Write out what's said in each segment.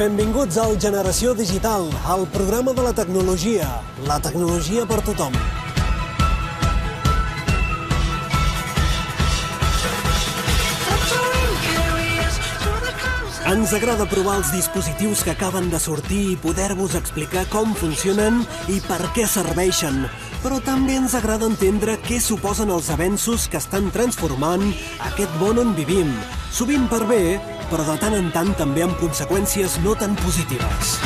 Benvinguts al Generació Digital, el programa de la tecnologia per tothom. Ens agrada provar els dispositius que acaben de sortir i poder-vos explicar com funcionen i per què serveixen. Però també ens agrada entendre què suposen els avenços que estan transformant aquest món on vivim. Sovint per bé, però de tant en tant també amb conseqüències no tan positives.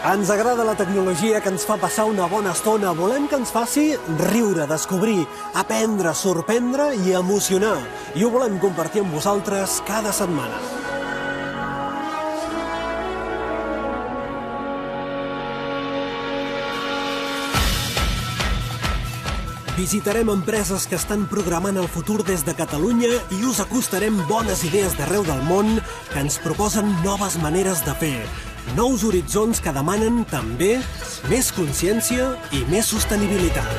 Ens agrada la tecnologia que ens fa passar una bona estona. Volem que ens faci riure, descobrir, aprendre, sorprendre i emocionar. I ho volem compartir amb vosaltres cada setmana. Visitarem empreses que estan programant el futur des de Catalunya i us acostarem bones idees d'arreu del món que ens proposen noves maneres de fer. Nous horitzons que demanen també més consciència i més sostenibilitat.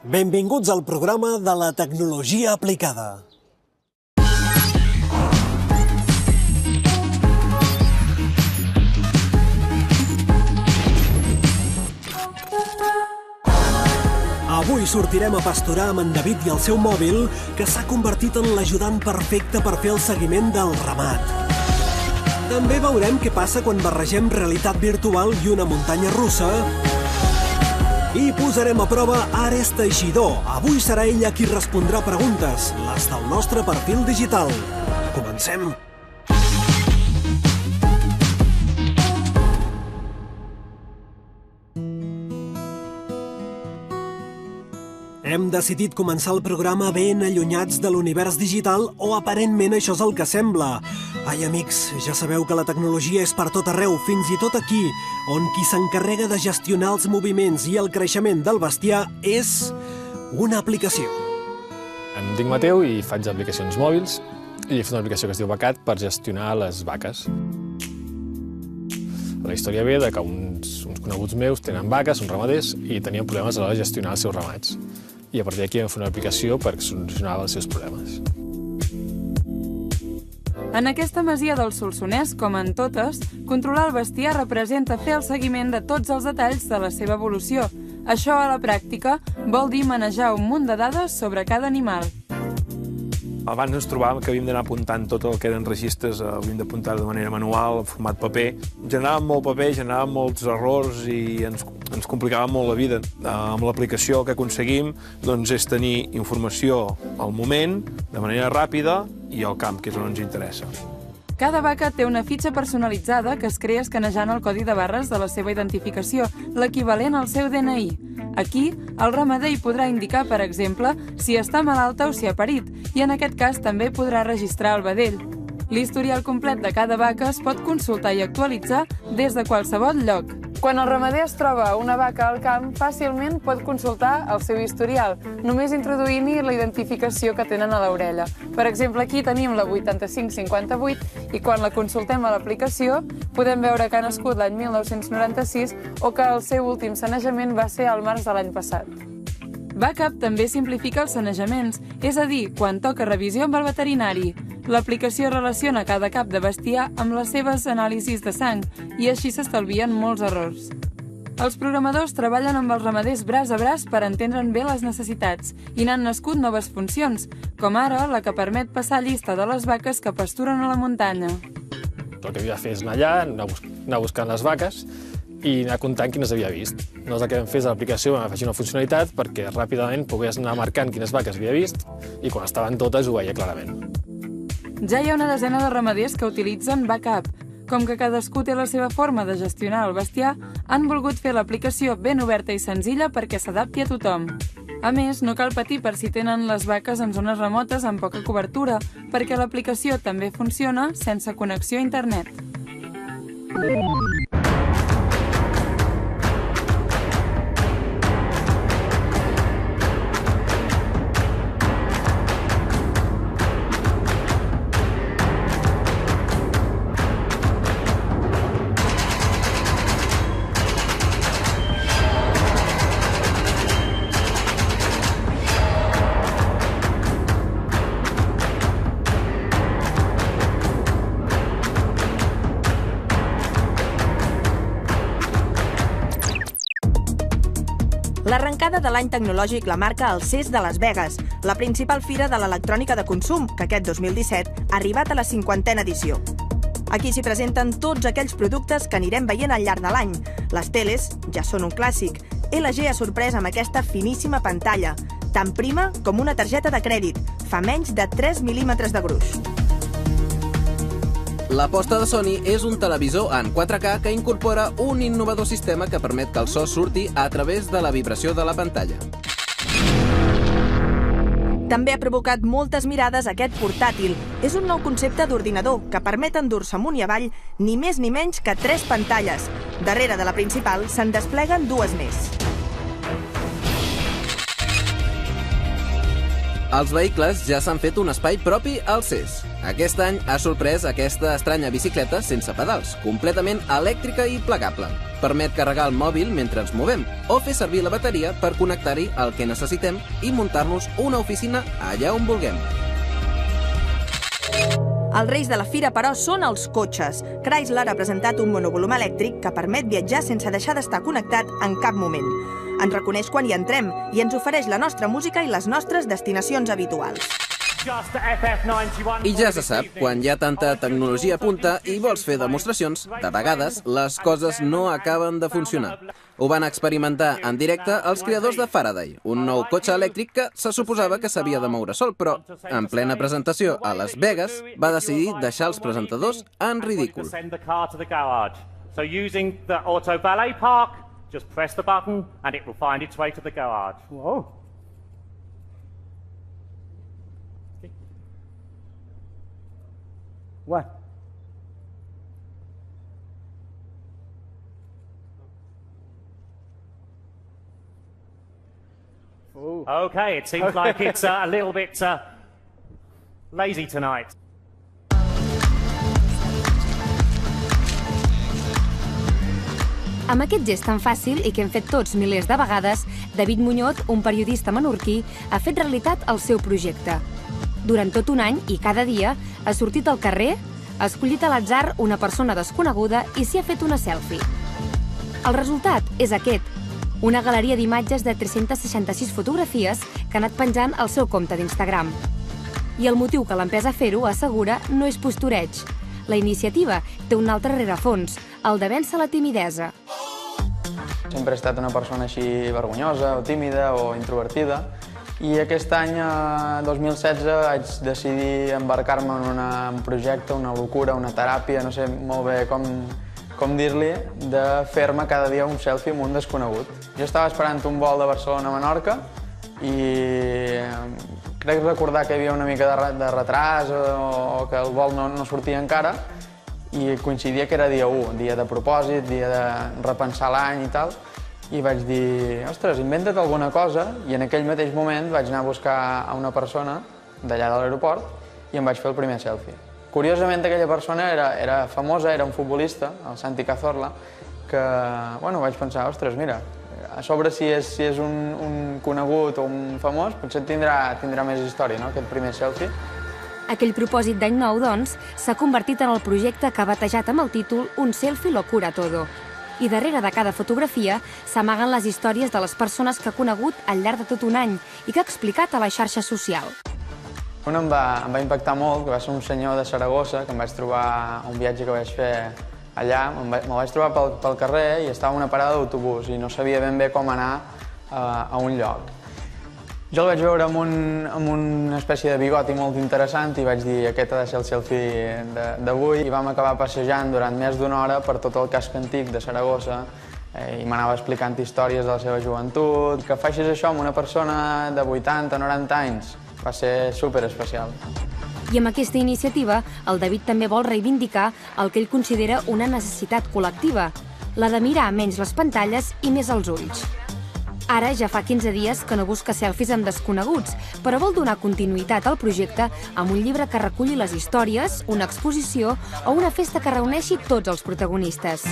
Benvinguts al programa de la tecnologia aplicada. Avui sortirem a pasturar amb en David i el seu mòbil, que s'ha convertit en l'ajudant perfecte per fer el seguiment del ramat. També veurem què passa quan barregem realitat virtual i una muntanya russa. I posarem a prova Ares Teixidor. Avui serà ella qui respondrà preguntes, les del nostre perfil digital. Comencem! Hem decidit començar el programa ben allunyats de l'univers digital, o aparentment això és el que sembla. Ai, amics, ja sabeu que la tecnologia és per tot arreu, fins i tot aquí, on qui s'encarrega de gestionar els moviments i el creixement del bestiar és una aplicació. Em dic Mateu i faig aplicacions mòbils i he fet una aplicació que es diu Vacat per gestionar les vaques. La història ve de que uns coneguts meus tenen vaques, són ramaders, i tenien problemes a l'hora de gestionar els seus ramats. I a partir d'aquí vam fer una aplicació per solucionar els seus problemes. En aquesta masia del Solsonès, com en totes, controlar el bestiar representa fer el seguiment de tots els detalls de la seva evolució. Això, a la pràctica, vol dir manejar un munt de dades sobre cada animal. Abans ens trobàvem que havíem d'anar apuntant tot el que eren registres, havíem d'apuntar de manera manual, en format paper. Generàvem molt paper, generàvem molts errors i ens complicava molt la vida. Amb l'aplicació que aconseguim és tenir informació al moment, de manera ràpida, i al camp, que és on ens interessa. Cada vaca té una fitxa personalitzada que es crea escanejant el codi de barres de la seva identificació, l'equivalent al seu DNI. Aquí, el ramader hi podrà indicar, per exemple, si està malalta o si ha parit, i en aquest cas també podrà registrar el vedell. L'historial complet de cada vaca es pot consultar i actualitzar des de qualsevol lloc. Quan el ramader es troba una vaca al camp, fàcilment pot consultar el seu historial, només introduint-hi la identificació que tenen a l'orella. Per exemple, aquí tenim la 8558 i quan la consultem a l'aplicació podem veure que ha nascut l'any 1996 o que el seu últim sanejament va ser al març de l'any passat. Vacat també simplifica els sanejaments, és a dir, quan toca revisió amb el veterinari. L'aplicació relaciona cada cap de bestiar amb les seves anàlisis de sang i així s'estalvien molts errors. Els programadors treballen amb els ramaders braç a braç per entendre'n bé les necessitats i n'han nascut noves funcions, com ara la que permet passar llista de les vaques que pasturen a la muntanya. El que havia de fer és anar allà, anar buscant les vaques i anar comptant quines havia vist. El que vam fer és a l'aplicació vam afegir una funcionalitat perquè ràpidament pogués anar marcant quines vaques havia vist i quan estaven totes ho veia clarament. Ja hi ha una desena de ramaders que utilitzen Vacat. Com que cadascú té la seva forma de gestionar el bestiar, han volgut fer l'aplicació ben oberta i senzilla perquè s'adapti a tothom. A més, no cal patir per si tenen les vaques en zones remotes amb poca cobertura, perquè l'aplicació també funciona sense connexió a internet. L'arrencada de l'any tecnològic la marca el CES de Las Vegas, la principal fira de l'electrònica de consum, que aquest 2017 ha arribat a la 50a edició. Aquí s'hi presenten tots aquells productes que anirem veient al llarg de l'any. Les teles ja són un clàssic. LG ha sorprès amb aquesta finíssima pantalla, tan prima com una targeta de crèdit, fa menys de 3 mil·límetres de gruix. L'aposta de Sony és un televisor en 4K que incorpora un innovador sistema que permet que el so surti a través de la vibració de la pantalla. També ha provocat moltes mirades aquest portàtil. És un nou concepte d'ordinador que permet endur-se amunt i avall ni més ni menys que 3 pantalles. Darrere de la principal se'n despleguen 2 més. Els vehicles ja s'han fet un espai propi al CES. Aquest any ha sorprès aquesta estranya bicicleta sense pedals, completament elèctrica i plegable. Permet carregar el mòbil mentre ens movem o fer servir la bateria per connectar-hi el que necessitem i muntar-nos una oficina allà on vulguem. Els reis de la fira, però, són els cotxes. Chrysler ha presentat un monovolum elèctric que permet viatjar sense deixar d'estar connectat en cap moment. Ens reconeix quan hi entrem i ens ofereix la nostra música i les nostres destinacions habituals. I ja se sap, quan hi ha tanta tecnologia a punta i vols fer demostracions, de vegades les coses no acaben de funcionar. Ho van experimentar en directe els creadors de Faraday, un nou cotxe elèctric que se suposava que s'havia de moure sol, però en plena presentació a Las Vegas va decidir deixar els presentadors en ridícul. Just press the button and it will find its way to the garage. Whoa. What? Ooh. Okay, it seems like it's a little bit lazy tonight. Amb aquest gest tan fàcil i que hem fet tots milers de vegades, David Muñoz, un periodista menorquí, ha fet realitat el seu projecte. Durant tot un any i cada dia ha sortit al carrer, ha escollit a l'atzar una persona desconeguda i s'hi ha fet una selfie. El resultat és aquest, una galeria d'imatges de 366 fotografies que ha anat penjant al seu compte d'Instagram. I el motiu que l'ha empès a fer-ho, assegura, no és postureig. La iniciativa té un altre rerefons, el de vèncer la timidesa. Sempre he estat una persona així vergonyosa, o tímida, o introvertida, i aquest any, 2016, vaig decidir embarcar-me en un projecte, una locura, una teràpia, no sé molt bé com dir-li, de fer-me cada dia un selfie amb un desconegut. Jo estava esperant un vol de Barcelona a Menorca i crec recordar que hi havia una mica de retras o que el vol no sortia encara, i coincidia que era dia 1, dia de propòsit, dia de repensar l'any i tal, i vaig dir, ostres, inventa't alguna cosa, i en aquell mateix moment vaig anar a buscar a una persona d'allà de l'aeroport i em vaig fer el primer selfie. Curiosament, aquella persona era famosa, era un futbolista, el Santi Cazorla, que, bueno, vaig pensar, ostres, mira, a sobre si és un conegut o un famós, potser tindrà més història, no?, aquest primer selfie. Aquell propòsit d'any nou, doncs, s'ha convertit en el projecte que ha batejat amb el títol Un selfie lo cura todo. I darrere de cada fotografia s'amaguen les històries de les persones que ha conegut al llarg de tot un any i que ha explicat a la xarxa social. Una em va impactar molt, que va ser un senyor de Saragossa, que em vaig trobar a un viatge que vaig fer allà. Me'l vaig trobar pel carrer i estava en una parada d'autobús i no sabia ben bé com anar a un lloc. Jo el vaig veure amb una espècie de bigoti molt interessant i vaig dir aquest ha de ser el selfie d'avui, i vam acabar passejant durant més d'una hora per tot el casc antic de Saragossa i m'anava explicant històries de la seva joventut. Que facis això amb una persona de 80 o 90 anys va ser superespecial. I amb aquesta iniciativa, el David també vol reivindicar el que ell considera una necessitat col·lectiva, la de mirar menys les pantalles i més els ulls. Ara ja fa 15 dies que no busca selfies amb desconeguts, però vol donar continuïtat al projecte amb un llibre que reculli les històries, una exposició o una festa que reuneixi tots els protagonistes.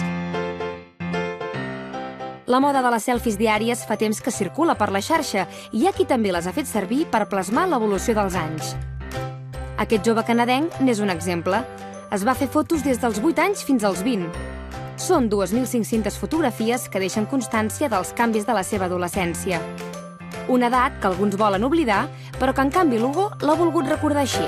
La moda de les selfies diàries fa temps que circula per la xarxa i hi ha qui també les ha fet servir per plasmar l'evolució dels anys. Aquest jove canadenc n'és un exemple. Es va fer fotos des dels 8 anys fins als 20. Són 2.500 fotografies que deixen constància dels canvis de la seva adolescència. Una edat que alguns volen oblidar, però que en canvi l'Hugo l'ha volgut recordar així.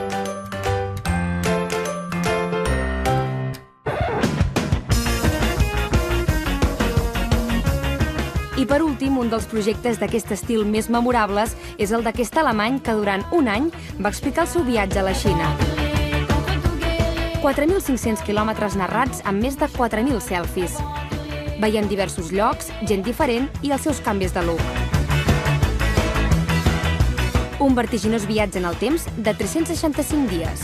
I per últim, un dels projectes d'aquest estil més memorables és el d'aquest alemany que durant un any va explicar el seu viatge a la Xina. 4.500 quilòmetres narrats amb més de 4.000 selfies. Veiem diversos llocs, gent diferent i els seus canvis de look. Un vertiginós viatge en el temps de 365 dies.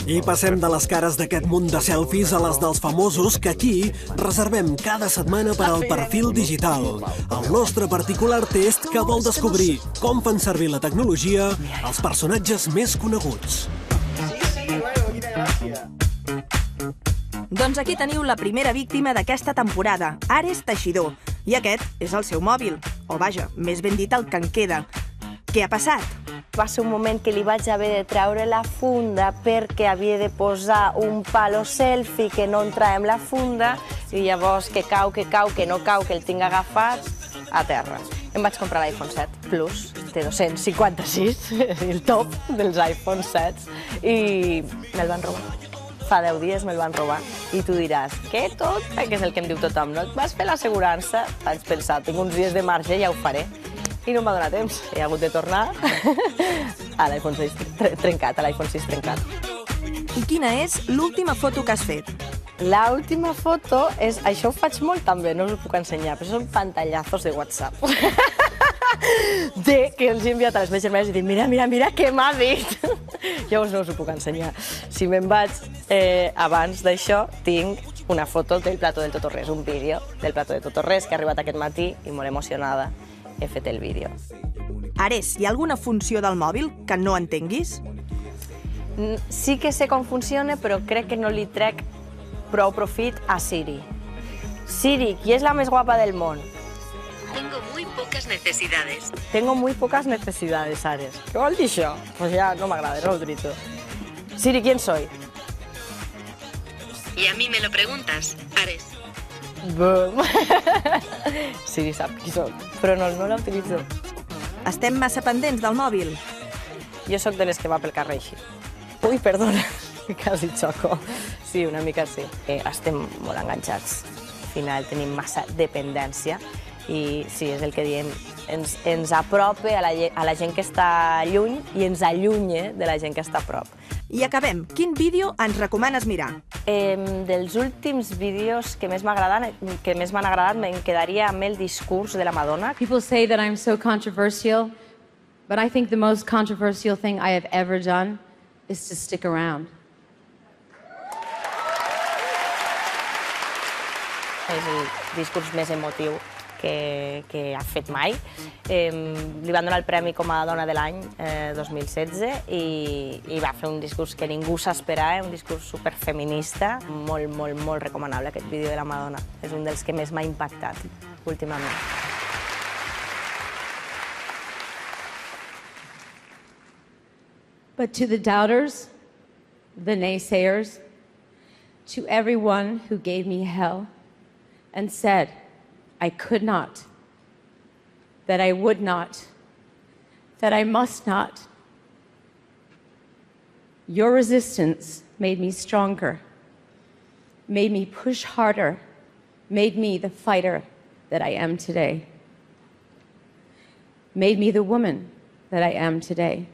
I passem de les cares d'aquest munt de selfies a les dels famosos que aquí reservem cada setmana per al perfil digital. El nostre particular test que vol descobrir com fan servir la tecnologia els personatges més coneguts. Doncs aquí teniu la primera víctima d'aquesta temporada, Ares Teixidor. I aquest és el seu mòbil. O vaja, més ben dit el que en queda. Què ha passat? Va ser un moment que li vaig haver de treure la funda perquè havia de posar un palo selfie que no entrava en la funda i llavors que cau, que no cau, que el tinc agafat a terra. Em vaig comprar l'iPhone 7 Plus, de 256, el top dels iPhone 7, i me'l van robar. Fa 10 dies me'l van robar. I tu diràs, què tot? Que és el que em diu tothom, no? Et vas fer l'assegurança? Vaig pensar, tinc uns dies de marge, ja ho faré. I no em va donar temps. He hagut de tornar a l'iPhone 6 trencat, I quina és l'última foto que has fet? L'última foto és... Això ho faig molt també, no us ho puc ensenyar, però són pantallazos de WhatsApp. Que els he enviat a les meves germanes i dic, mira què m'ha dit. Llavors no us ho puc ensenyar. Si me'n vaig abans d'això, tinc una foto del plató del Totorrés, un vídeo del plató de Totorrés que ha arribat aquest matí i molt emocionada he fet el vídeo. Ares, hi ha alguna funció del mòbil que no entenguis? Sí que sé com funciona, però crec que no li trec prou profit a Siri. Siri, qui és la més guapa del món? Tengo muy pocas necesidades. Tengo muy pocas necesidades, Ares. Què vol dir això? Pues ja no m'agrada, no ho utilitzo. Siri, ¿quién soy? Y a mí me lo preguntas, Ares. Boom. Siri sap qui soc, però no la utilitzo. Estem massa pendents del mòbil? Jo sóc de les que va pel carrer així. Ui, perdona, quasi xoco. Sí, una mica sí. Estem molt enganxats. Al final tenim massa dependència i sí, és el que diem, ens apropa a la gent que està lluny i ens allunya de la gent que està a prop. I acabem. Quin vídeo ens recomanes mirar? Dels últims vídeos que més m'han agradat, me'n quedaria amb el discurs de la Madonna. People say that I'm so controversial, but I think the most controversial thing I have ever done is to stick around. És el discurs més emotiu que ha fet mai. Li van donar el premi com a Dona de l'Any 2016 i va fer un discurs que ningú s'esperava, un discurs superfeminista, molt recomanable aquest vídeo de la Madonna. És un dels que més m'ha impactat últimament. But to the doubters, the naysayers, to everyone who gave me hell and said I could not, that I would not, that I must not. Your resistance made me stronger, made me push harder, made me the fighter that I am today, made me the woman that I am today.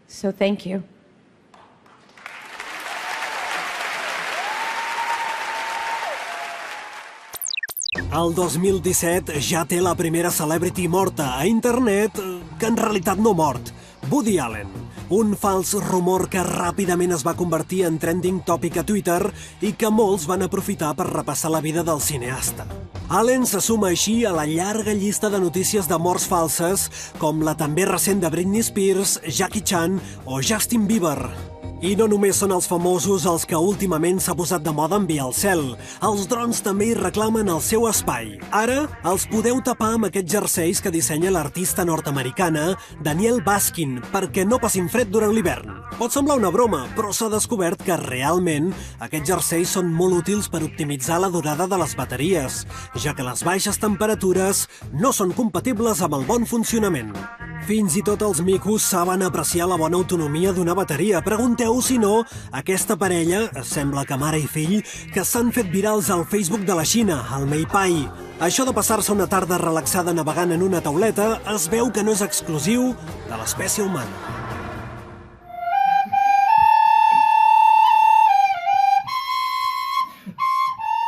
So thank you. El 2017 ja té la primera celebrity morta a internet, que en realitat no mort, Woody Allen. Un fals rumor que ràpidament es va convertir en trending topic a Twitter i que molts van aprofitar per repassar la vida del cineasta. Allen se suma així a la llarga llista de notícies de morts falses, com la també recent de Britney Spears, Jackie Chan o Justin Bieber. I no només són els famosos els que últimament s'ha posat de moda enviar al cel. Els drons també hi reclamen el seu espai. Ara els podeu tapar amb aquests jerseis que dissenya l'artista nord-americana Danielle Baskin perquè no passin fred durant l'hivern. Pot semblar una broma, però s'ha descobert que realment aquests jerseis són molt útils per optimitzar la durada de les bateries, ja que les baixes temperatures no són compatibles amb el bon funcionament. Fins i tot els micos saben apreciar la bona autonomia d'una bateria. Pregunteu si no, aquesta parella, sembla que mare i fill, que s'han fet virals al Facebook de la Xina, al Meipai. Això de passar-se una tarda relaxada navegant en una tauleta es veu que no és exclusiu de l'espècie humana.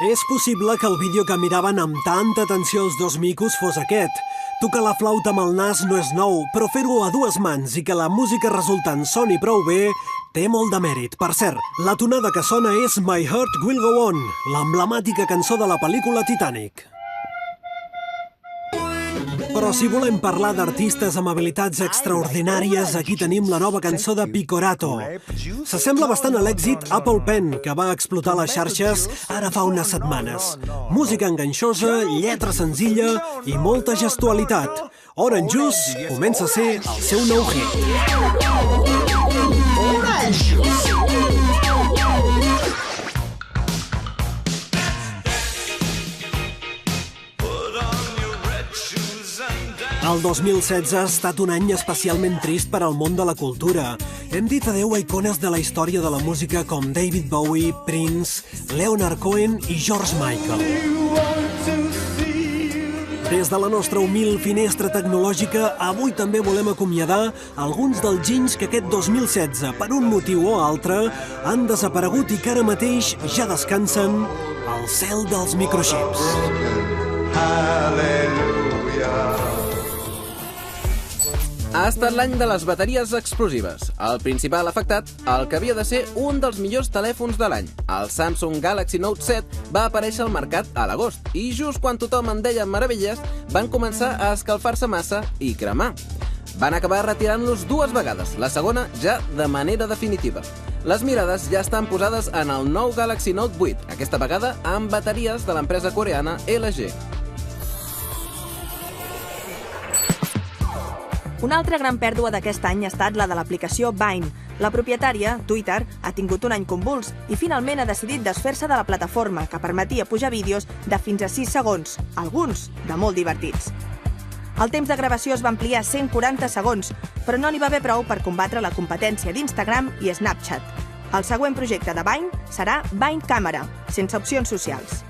És possible que el vídeo que miraven amb tanta atenció els dos micos fos aquest. Tocar la flauta amb el nas no és nou, però fer-ho a dues mans i que la música resultant soni prou bé té molt de mèrit. Per cert, la tonada que sona és My Heart Will Go On, l'emblemàtica cançó de la pel·lícula Titanic. Però si volem parlar d'artistes amb habilitats extraordinàries, aquí tenim la nova cançó de Piccorato. S'assembla bastant a l'èxit Apple Pen, que va explotar les xarxes ara fa unes setmanes. Música enganxosa, lletra senzilla i molta gestualitat. Orange Juice comença a ser el seu nou hit. El 2016 ha estat un any especialment trist per al món de la cultura. Hem dit adeu a icones de la història de la música com David Bowie, Prince, Leonard Cohen i George Michael. Des de la nostra humil finestra tecnològica, avui també volem acomiadar alguns dels ginys que aquest 2016, per un motiu o altre, han desaparegut i que ara mateix ja descansen al cel dels microxips. Ha estat l'any de les bateries explosives. El principal afectat, el que havia de ser un dels millors telèfons de l'any. El Samsung Galaxy Note 7 va aparèixer al mercat a l'agost i just quan tothom en deia meravelles, van començar a escalfar-se massa i cremar. Van acabar retirant-los dues vegades, la segona ja de manera definitiva. Les mirades ja estan posades en el nou Galaxy Note 8, aquesta vegada amb bateries de l'empresa coreana LG. Una altra gran pèrdua d'aquest any ha estat la de l'aplicació Vine. La propietària, Twitter, ha tingut un any convuls i finalment ha decidit desfer-se de la plataforma que permetia pujar vídeos de fins a 6 segons, alguns de molt divertits. El temps de gravació es va ampliar a 140 segons, però no n'hi va haver prou per combatre la competència d'Instagram i Snapchat. El següent projecte de Vine serà Vine Camera, sense opcions socials.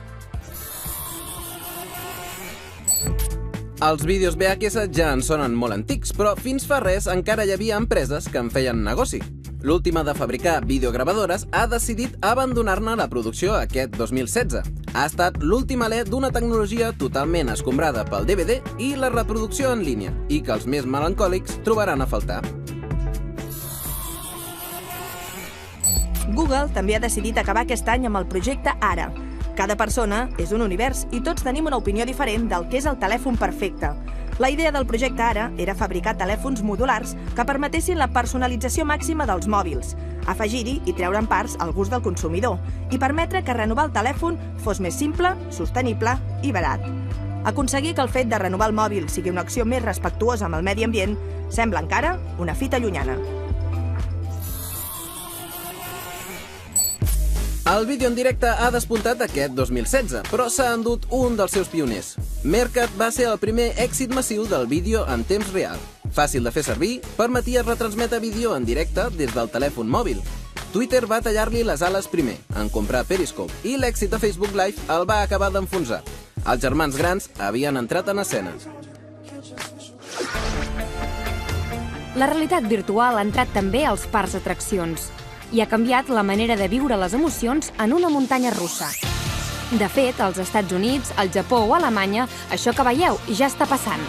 Els vídeos VHS ja en sonen molt antics, però fins fa res encara hi havia empreses que en feien negoci. L'última de fabricar videogravadores ha decidit abandonar-ne la producció aquest 2016. Ha estat l'últim alè d'una tecnologia totalment escombrada pel DVD i la reproducció en línia, i que els més melancòlics trobaran a faltar. Google també ha decidit acabar aquest any amb el projecte Ara. Cada persona és un univers i tots tenim una opinió diferent del que és el telèfon perfecte. La idea del projecte Ara era fabricar telèfons modulars que permetessin la personalització màxima dels mòbils, afegir-hi i treure'n parts al gust del consumidor i permetre que renovar el telèfon fos més simple, sostenible i barat. Aconseguir que el fet de renovar el mòbil sigui una acció més respectuosa amb el medi ambient sembla encara una fita llunyana. El vídeo en directe ha despuntat aquest 2016, però s'ha endut un dels seus pioners. Meerkat va ser el primer èxit massiu del vídeo en temps real. Fàcil de fer servir, permetia retransmetre vídeo en directe des del telèfon mòbil. Twitter va tallar-li les ales primer, en comprar Periscope, i l'èxit de Facebook Live el va acabar d'enfonsar. Els germans grans havien entrat en escena. La realitat virtual ha entrat també als parcs d'atraccions i ha canviat la manera de viure les emocions en una muntanya russa. De fet, als Estats Units, al Japó o a Alemanya, això que veieu ja està passant.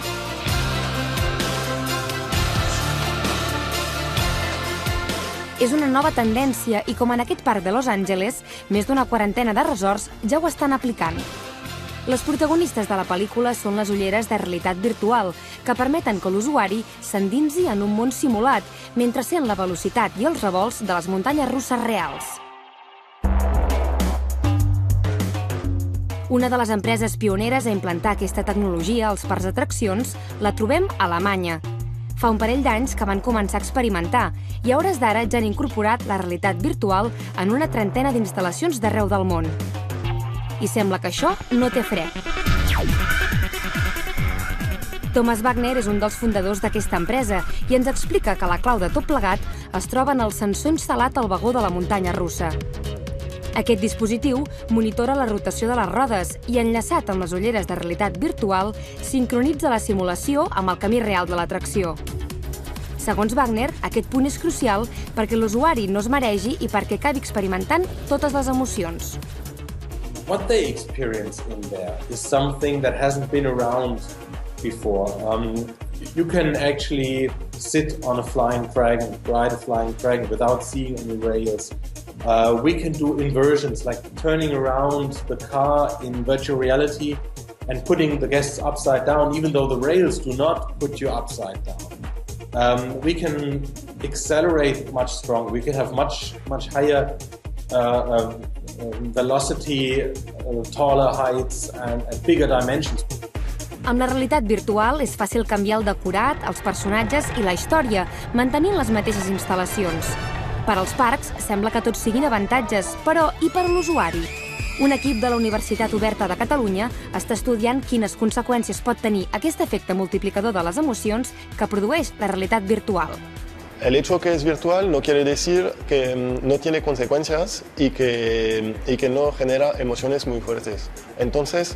És una nova tendència i, com en aquest parc de Los Angeles, més d'una quarantena de resorts ja ho estan aplicant. Les protagonistes de la pel·lícula són les ulleres de realitat virtual, que permeten que l'usuari s'endinsi en un món simulat mentre sent la velocitat i els revolts de les muntanyes russes reals. Una de les empreses pioneres a implantar aquesta tecnologia als parcs d'atraccions la trobem a Alemanya. Fa un parell d'anys que van començar a experimentar i a hores d'ara ja han incorporat la realitat virtual en una trentena d'instal·lacions d'arreu del món. I sembla que això no té fre. Thomas Wagner és un dels fundadors d'aquesta empresa i ens explica que la clau de tot plegat es troba en el sensor instal·lat al vagó de la muntanya russa. Aquest dispositiu monitora la rotació de les rodes i, enllaçat amb les ulleres de realitat virtual, sincronitza la simulació amb el camí real de l'atracció. Segons Wagner, aquest punt és crucial perquè l'usuari no es maregi i perquè acabi experimentant totes les emocions. What they experience in there is something that hasn't been around before. You can actually sit on a flying dragon, ride a flying dragon without seeing any rails. We can do inversions, like turning around the car in virtual reality and putting the guests upside down, even though the rails do not put you upside down. We can accelerate much stronger. We can have much higher velocity, taller heights and bigger dimensions. Amb la realitat virtual és fàcil canviar el decorat, els personatges i la història, mantenint les mateixes instal·lacions. Per als parcs sembla que tots siguin avantatges, però i per a l'usuari? Un equip de la Universitat Oberta de Catalunya està estudiant quines conseqüències pot tenir aquest efecte multiplicador de les emocions que produeix la realitat virtual. El hecho que es virtual no quiere decir que no tiene consecuencias y que no genera emociones muy fuertes. Entonces,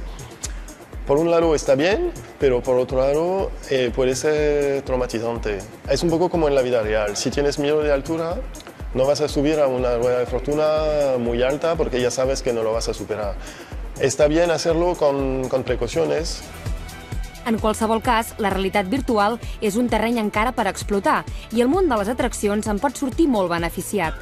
por un lado está bien, pero por otro lado puede ser traumatizante. Es un poco como en la vida real. Si tienes miedo de altura, no vas a subir a una rueda de fortuna muy alta porque ya sabes que no lo vas a superar. Está bien hacerlo con precauciones. En qualsevol cas, la realitat virtual és un terreny encara per explotar i el món de les atraccions en pot sortir molt beneficiat.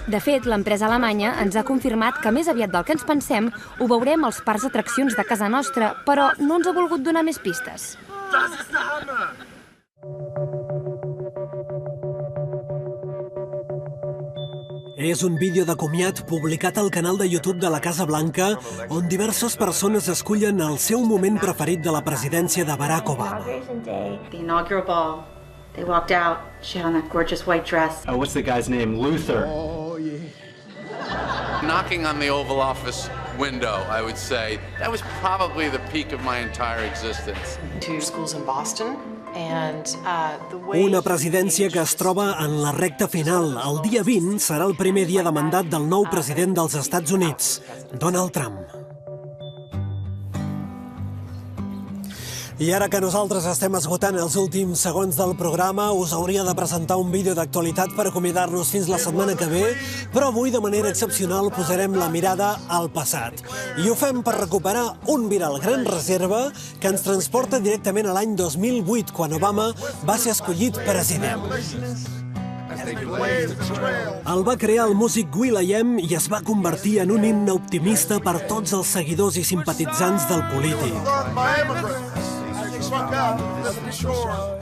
De fet, l'empresa alemanya ens ha confirmat que més aviat del que ens pensem ho veurem als parcs d'atraccions de casa nostra, però no ens ha volgut donar més pistes. És un vídeo de comiat publicat al canal de YouTube de la Casa Blanca on diverses persones escullen el seu moment preferit de la presidència de Barack Obama. The inaugural ball. They walked out. She had on that gorgeous white dress. Oh, what's the guy's name? Luther. Oh, yeah. Knocking on the Oval Office window, I would say, that was probably the peak of my entire existence. Two schools in Boston. Una presidència que es troba en la recta final. El dia 20 serà el primer dia de mandat del nou president dels Estats Units, Donald Trump. I ara que nosaltres estem esgotant els últims segons del programa, us hauria de presentar un vídeo d'actualitat per acomiadar-nos fins la setmana que ve, però avui, de manera excepcional, posarem la mirada al passat. I ho fem per recuperar un viral Gran Reserva que ens transporta directament a l'any 2008, quan Obama va ser escollit president. El va crear el músic will.i.am i es va convertir en un himne optimista per tots els seguidors i simpatitzants del polític.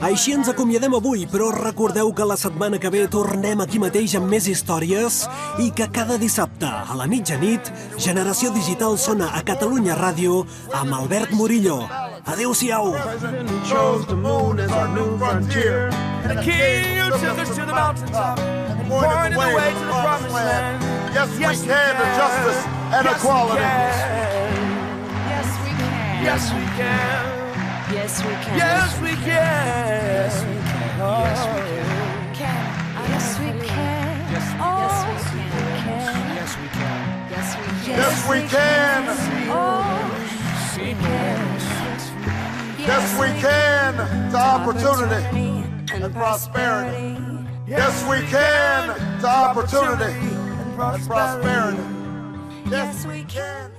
Així ens acomiadem avui, però recordeu que la setmana que ve tornem aquí mateix amb més històries i que cada dissabte a la mitjanit Generació Digital sona a Catalunya Ràdio amb Albert Murillo. Adéu-siau! Yes, we can. Yes, we can. Yes, we can. Yes, we can. Yes, we can. Yes, we can. Yes, we can. Yes, we can. Yes, we can. Yes, we can. Yes, we can. To opportunity and prosperity. Yes, we can. To opportunity and prosperity. Yes, we can.